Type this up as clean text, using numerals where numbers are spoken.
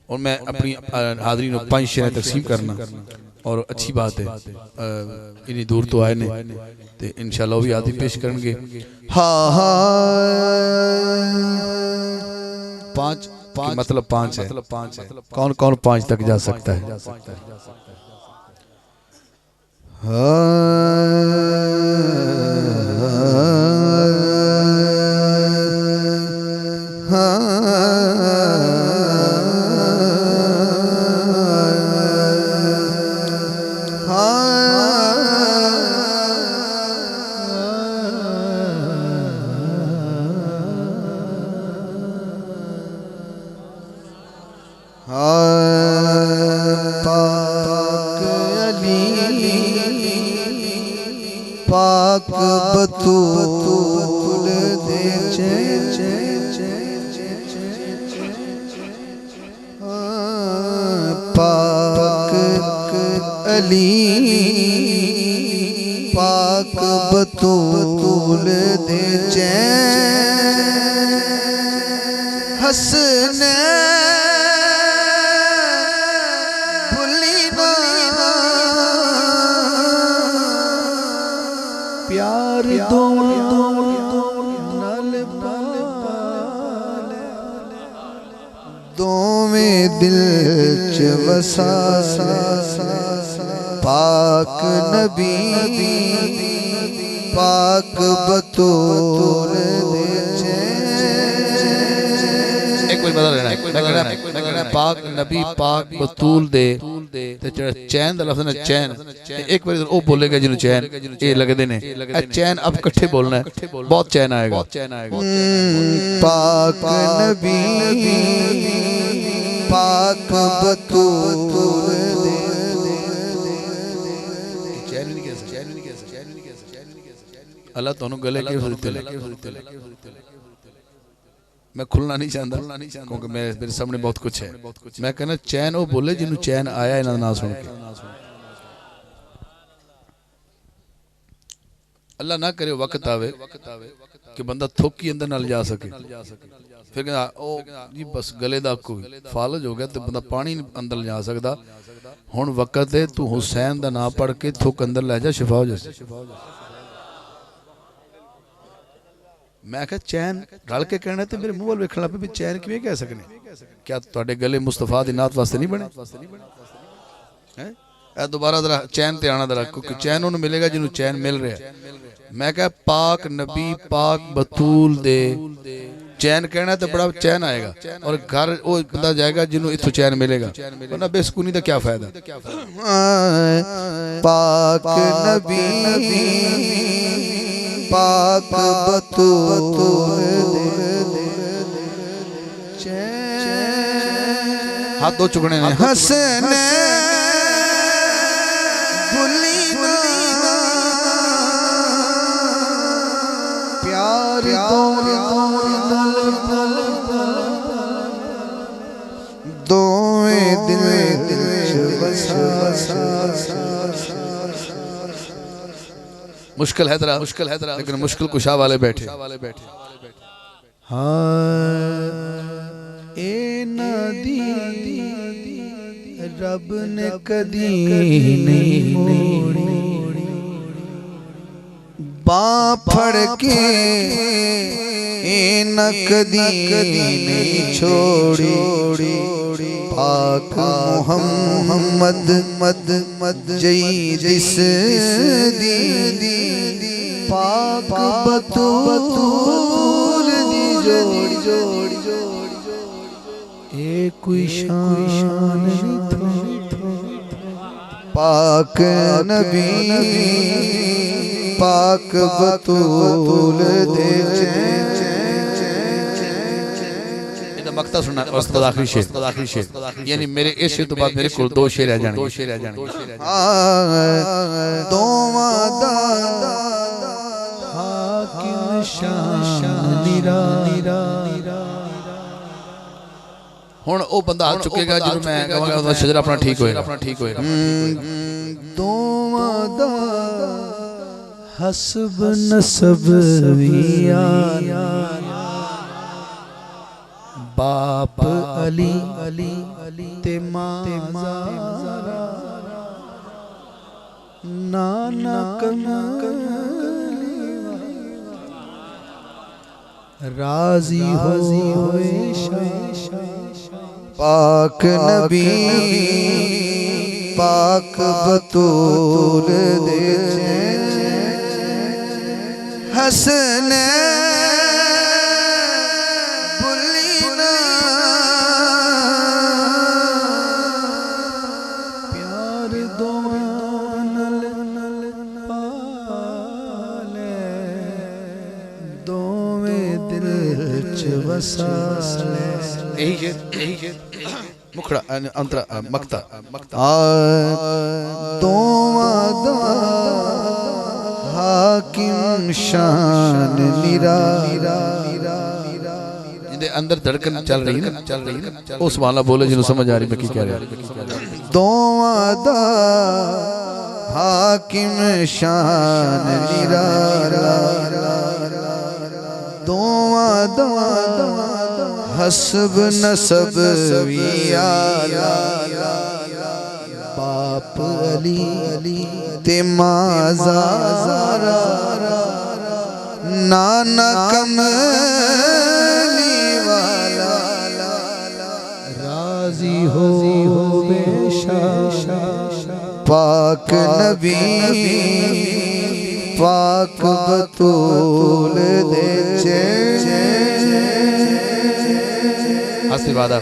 और मैं अपनी हाज़रीन को 5 शेर तकसीम करना और अच्छी बात है इन्हीं दूर तो आए ने ते इंशाअल्लाह भी आदि पेश करेंगे। हाँ पाँच मतलब 5 है, कौन कौन 5 तक जा सकता है? पाक बतूल दे पाक अली पाक बतूल दे हसन प्यार दो में दिल च वसा पाक नबी पाक बतूल दे पाक नबी पाक बतूल दे चैन दा लफ्ज़ ना चैन एक बार ओ बोलेगा जिन्हों चैन ये लगदे ने चैन अब इकट्ठे बोलना है बहुत चैन आएगा। पाक नबी पाक बतूल दे चैन नहीं कह सकता अल्लाह तोनू गले के मैं खुलना नहीं चाहता क्योंकि मेरे सामने बहुत कुछ है। मैं कहना चैन वो बोले जिन्होंने चैन आया इन्होंने ना सुन के। अल्लाह ना करे वक्त आवे कि बंदा थोकी अंदर ना जा सके फिर कहना ओ जी बस गले दा कोई फालज हो गया तो बंदा पानी अंदर ले जा सकता। हुण वक्त है तू हुसैन दा नाम पढ़ के थुक अंदर ले जा शिफा हो जाए। मैं कहा चैन रल के कहना तो मेरे मुंह वाल वेखण लग पे भी चैन किवें कह सकने क्या तुहाडे गले मुस्तफा दी नात वास्ते नहीं बने हैं? ए दोबारा जरा चैन ते आना जरा क्योंकि चैन उन्हें मिलेगा जिन्हों चैन मिल रहा है। मैं कहा पाक नबी पाक बतूल दे चैन कहना तो बड़ा चैन आएगा और घर वो बंदा जाएगा जिन्हों इथों चैन मिलेगा वरना बेसुकूनी का क्या फायदा। पाक नबी पाक बतूल हाथ दो चुकने ने हसन प्यार दो दिल मुश्किल है जरा लेकिन मुश्किल कुशा वाले बैठे। हाँ ए नदी रब ने कदी नहीं मोड़ी बाँ फड़ के ए न कदी नहीं छोड़ी पाक मोहम्मद मद मद जई जिस दी पाक बतूल दी जोड़ी ए कोई शान पाक नबी पाक बतूल दे मकता सुनना उसके बाद आखिरी शेर यानी मेरे इस शेर तो बाद मेरे को 2 शेर रह जाने दो मादा हाकिम शान निरा हुण ओ बंदा हाथ चुकेगा जो मैं कहूंगा उसका शजरा अपना ठीक होएगा दो मादा हस्ब नसब विया बाप अली ते माज़ारा नाना कमली राजी होए पाक नबी पाक बतूल दे हसन बुलीना प्यार दोनल पाले दोवें दिल च वसाले मुखड़ा अंतरा मक्ता दोवादा हाकिम शान निरा जिंदे अंदर धड़कन चल रही है ना उस वाला बोले जिन्हों समझ आ रही मैं क्या कह रहा दोवादा हाकिम शान निरा दोवादा हसब नसब वियाला बाप अली ते माज़ारा नाना कमली वाला राजी हो बेशा पाक नबी पाक बतूल दे आस्ते वादा